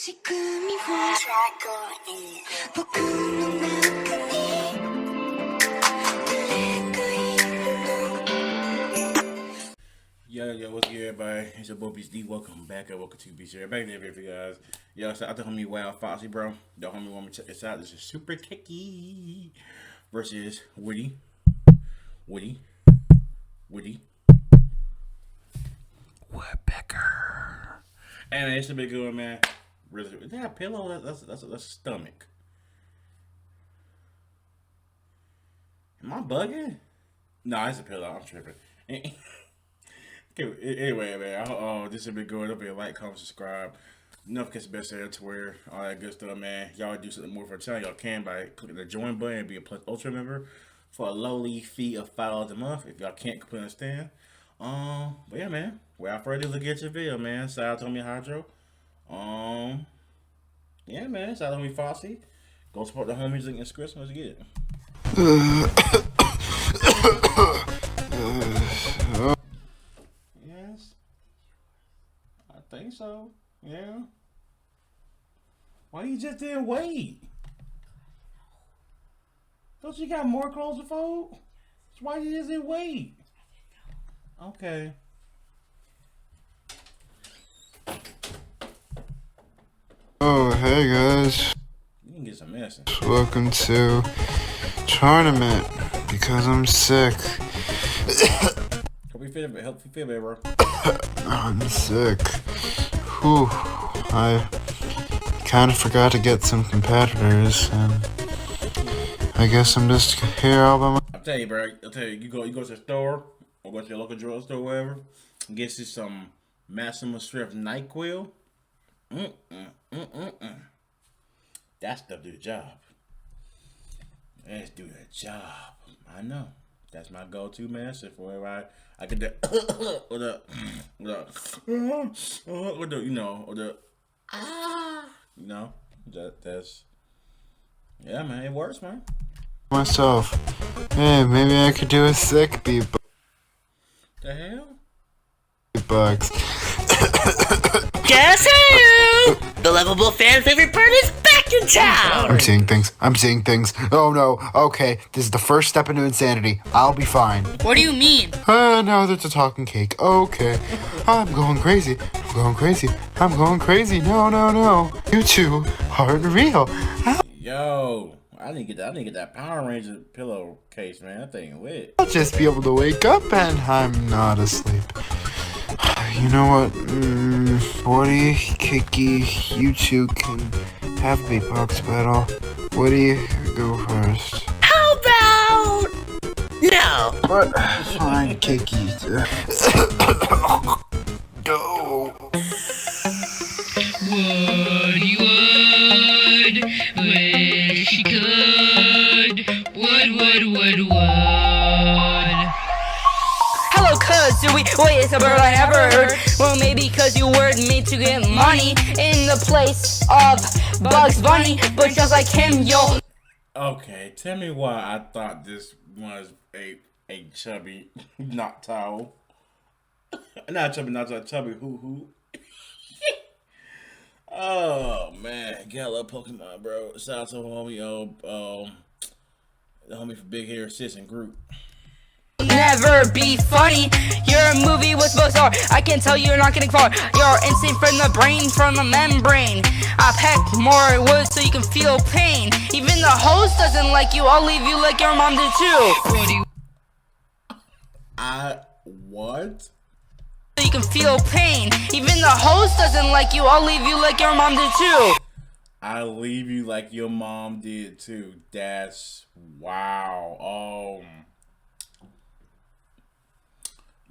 Yo, what's good, everybody? It's your boy BCD. Welcome back. Welcome to BCD. Back there for you guys. Yo, so I the homie Wild Foxy, bro. The homie want me to check this out. This is Super Cakey versus Woodpecker. Hey man, it's a big good one, man. Is that a pillow? That's a stomach. Am I bugging? No, it's a pillow. I'm tripping. Anyway, man, this has been good. Don't forget to like, comment, subscribe. Notification best there to where all that good stuff, man. Y'all do something more for the channel. Y'all can by clicking the join button and be a Plus Ultra member for a lowly fee of $5 a month. If y'all can't completely understand. But yeah, man. Without further ado, look at your video, man. Shout out to me Hydro. Yeah, man. Shout out to me Foxy. Go support the homies in the scripts. Let's get it. Yes, I think so. Yeah. Why you just didn't wait? Don't you got more clothes to fold? That's why you just didn't wait. Okay. Oh, hey guys. You can get some medicine. Welcome to tournament because I'm sick. Help you feel better, bro. I'm sick. Whew. I kind of forgot to get some competitors, and I guess I'm just here all by myself. I'll tell you, bro. You go to the store or go to your local drugstore or wherever, and get you some maximum strength NyQuil. That stuff do the job. Let's do the job. I know. That's my go-to medicine for wherever I get the that's yeah, man, it works, man. Myself. Hey, maybe I could do a sick beatbox. The hell? Bugs. Guess who? The lovable fan favorite bird is back in town! I'm seeing things. Oh no, okay. This is the first step into insanity. I'll be fine. What do you mean? Now there's a talking cake. Okay. I'm going crazy. No. You two aren't real. Yo, I didn't get that Power Ranger pillowcase, man. That thing lit. I'll just be able to wake up and I'm not asleep. You know what? Woody, Cakey, you two can have a beatbox battle. Woody, go first. How about... No. But fine, Cakey. Go. Woody would, wish he could. Would. Hello, cuz, do we wait, it's a bird I never heard. Well, maybe cause you were made to get money in the place of Bugs Bunny, but just like him, yo. Okay, tell me why I thought this was a chubby not towel. Not chubby hoo. Oh man, got a little Pokemon, bro. Shout out to homie, the homie for Big Hair Sis and Group. Never be funny. Your movie was supposed to. I can tell you're not getting far. You're insane from the brain, from the membrane. I pack more wood so you can feel pain. Even the host doesn't like you. I'll leave you like your mom did too. What? So you can feel pain. Even the host doesn't like you. I'll leave you like your mom did too. I'll leave you like your mom did too. That's wow.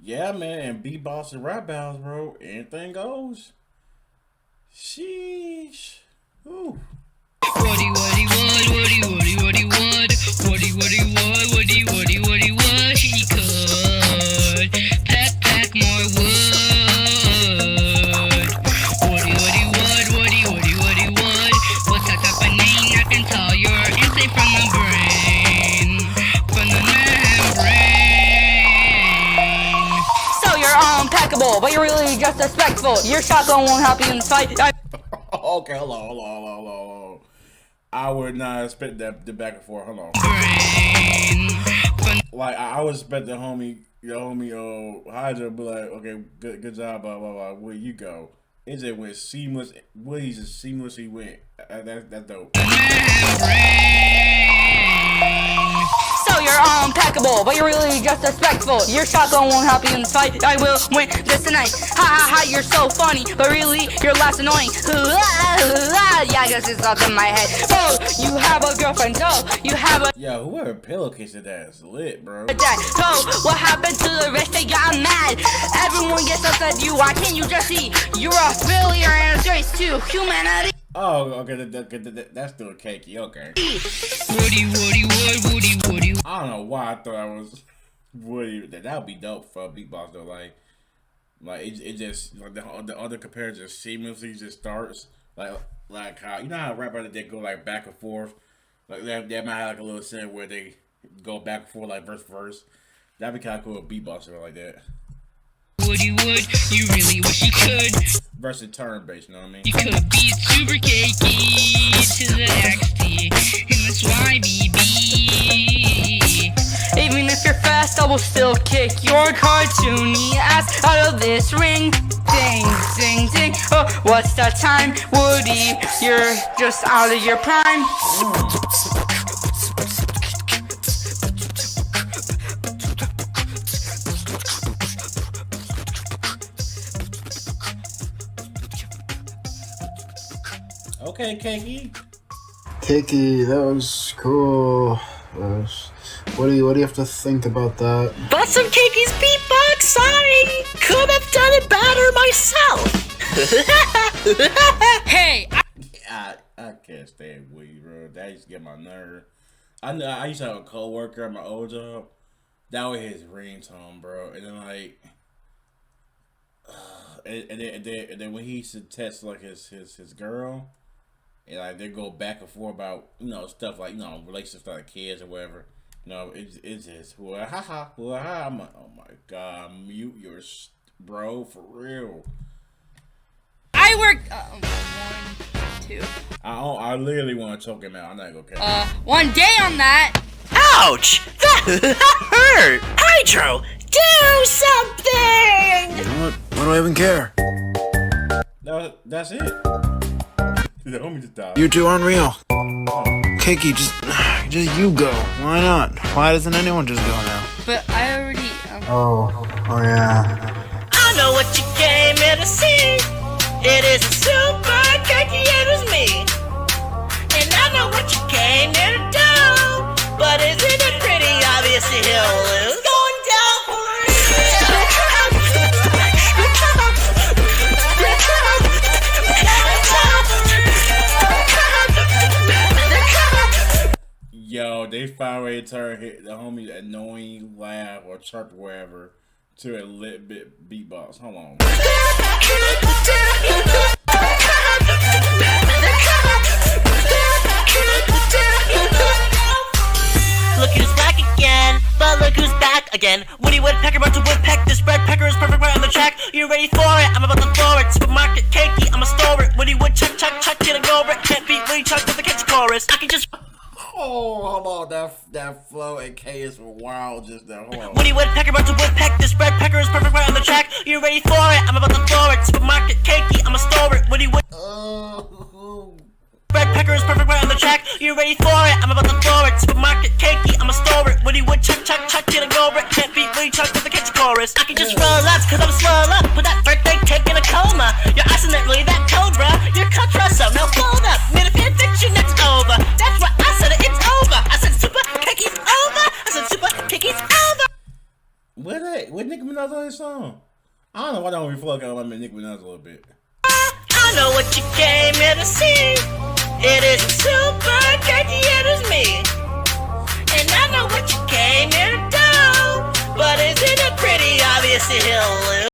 Yeah, man, and BANGER Rap Battles, bro. Anything goes. Sheesh. Ooh. Woody would, he could. Pack more wood. Woody would. What's that happening? I can tell you're insane from the brain. From the membrane. So you're unpackable, but you're really just respectful. Your shotgun won't help you in this fight. Okay, hold on. I would not expect that the back and forth. Hold on. Like I would expect the homie, Hydra, be like, okay, good job, blah blah blah. Where you go? It just went seamless. He just seamlessly went. That's dope. So you're impeccable, but you're really just respectful. Your shotgun won't help you in this fight. I will win this tonight. Ha ha ha, you're so funny, but really you're less annoying. Yeah, I guess it's up in my head. Oh, you have a girlfriend. Oh, you have a. Yo, whoever pillowcase of that is lit, bro. So what happened to the rest? They got mad. Everyone gets upset at you. Why can't you just see? You're a failure and a disgrace to humanity. Oh, okay, that's still Cakey, okay. Woody. I don't know why I thought I was Woody. That would be dope for a beatbox though. Like it just like the other comparison seamlessly just starts like how you know how rap battles they go like back and forth. Like they might have like a little scene where they go back and forth like verse. That'd be kind of cool with beatboxing like that. Woody, you really wish you could. Versus turn based, you know what I mean? You could be super cakey to the XT, and that's why, BB. Even if you're fast, I will still kick your cartoony ass out of this ring. Ding, ding. Oh, what's that time? Woody, you're just out of your prime. Okay, Cakey. Cakey, that was cool. What do you have to think about that? But some Cakey's beatbox, I could have done it better myself. Hey, I can't stand Woody, bro. That used to get my nerve. I used to have a coworker at my old job. That was his ringtone, bro. And then like, and then when he used to text like his girl, and like they go back and forth about stuff like relationships with like kids or whatever. It's just ha. I'm like, oh my god, mute your bro for real. I worked 1, 2. I literally want to choke him out. I'm not gonna. One day on that. Ouch! That hurt! Hydro, do something! You know what? Why do I even care? That's it. The homie just died. You're too unreal. Cakey, just you go. Why not? Why doesn't anyone just go now? But I already. Oh yeah. I know what you came here to see. It is super Cakey, it is me. And I know what you came here to do. But isn't it pretty obvious that he'll lose? Going down for Yo, they finally turned the homie's annoying laugh or chirp or whatever to a lit bit beatbox. Hold on. Look who's back again, but look who's back again. Woody Woodpecker about to woodpeck. This red pecker is perfect right on the track. You ready for it? I'm about to throw it. Supermarket Cakey, I'ma store it. Woody Wood chuck, get a over it. Can't beat Woody Chuck with the catch chorus. I can just. Oh, hold on, that flow and K is wild just now. Hold on. Woody Woodpecker about to woodpeck. This red pecker is perfect right on the track. You ready for it? I'm about to throw it. Supermarket Cakey, I'ma store it. Woody Wood. Red pecker is perfect right on the track. You ready for it? I'm about to throw it. Supermarket Cakey, I'ma store it. Woody Wood chuck, get a over it. Can't beat Woody Chuck with the catch chorus. I can just roll up, cause I'm swole up. With that birthday cake in a coma. You're accidentally that cobra. You're Catroso, now fold up. Made a fan fiction, that's over. That's right, I said it, it's over. I said super Cakey's over. I said super Cakey's over. What Nicki Minaj on this song? I don't know why I don't reflect on Nicki Minaj a little bit. I know what you came here to see. It is super Cakey, it is me. And I know what you came here to do. But isn't it pretty obvious that he'll lose?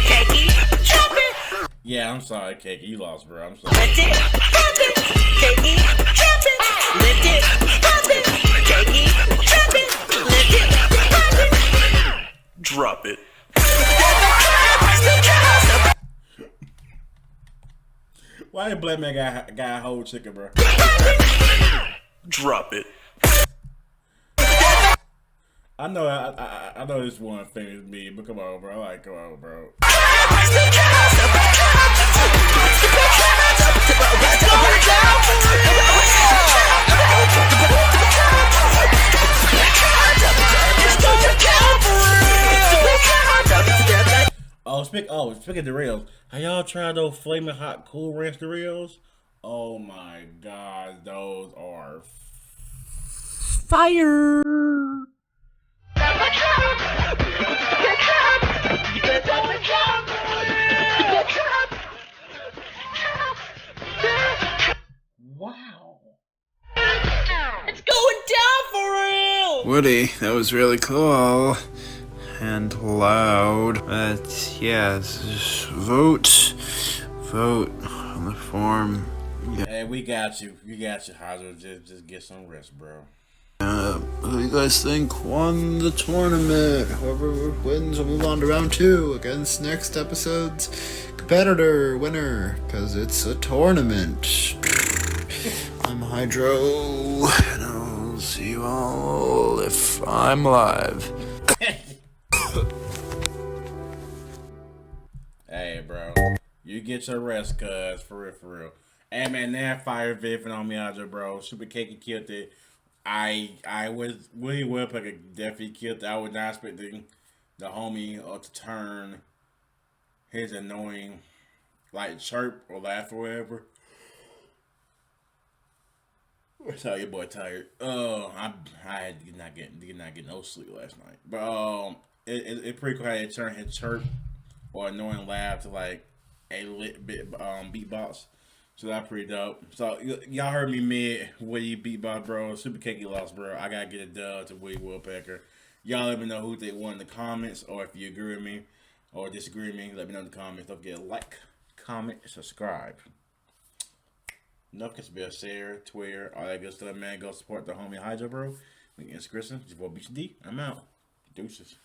Cakey, chop it. Yeah, I'm sorry, Cakey. You lost, bro. I'm sorry. Lift it, pop it, Cakey, drop it. Lift it, pop it, Cakey, drop it. Lift it, pop it, drop it. Why did Black Man got a whole chicken, bro? Drop it. I know this one famous meme, but come on, bro. Like, come on, bro. Speaking of Doritos, have y'all tried those flaming hot Cool Ranch Doritos? Oh my god, those are fire. Wow. It's going down for real. Woody, that was really cool. And loud. But yeah, just vote on the form. Yeah. Hey, we got you. You got you, Hazel. Just get some rest, bro. Who do you guys think won the tournament? Whoever wins will move on to round 2 against next episode's competitor winner, because it's a tournament. I'm Hydro, and I'll see you all if I'm alive. Hey, bro. You get your rest, cuz. For real. Hey, man, that fire viffing on me, Hazel, bro. Super Cakey killed it. I was Willie Woodpecker definitely killed. I was not expecting the homie to turn his annoying like chirp or laugh or whatever. Tell your boy tired. I did not get no sleep last night. But it's pretty cool how they turn his chirp or annoying laugh to like a lit bit beatbox. So that's pretty dope. So y'all heard me mid Woody beatbox, bro. Super Cakey lost, bro. I gotta get a dub to Woody Woodpecker. Y'all let me know who they won in the comments, or if you agree with me or disagree with me, let me know in the comments. Don't forget to like, comment, subscribe. Enough can be a share, Twitter, all that good stuff, man. Go support the homie Hydro, bro. We get Chris. Your boy BCD. I'm out. Deuces.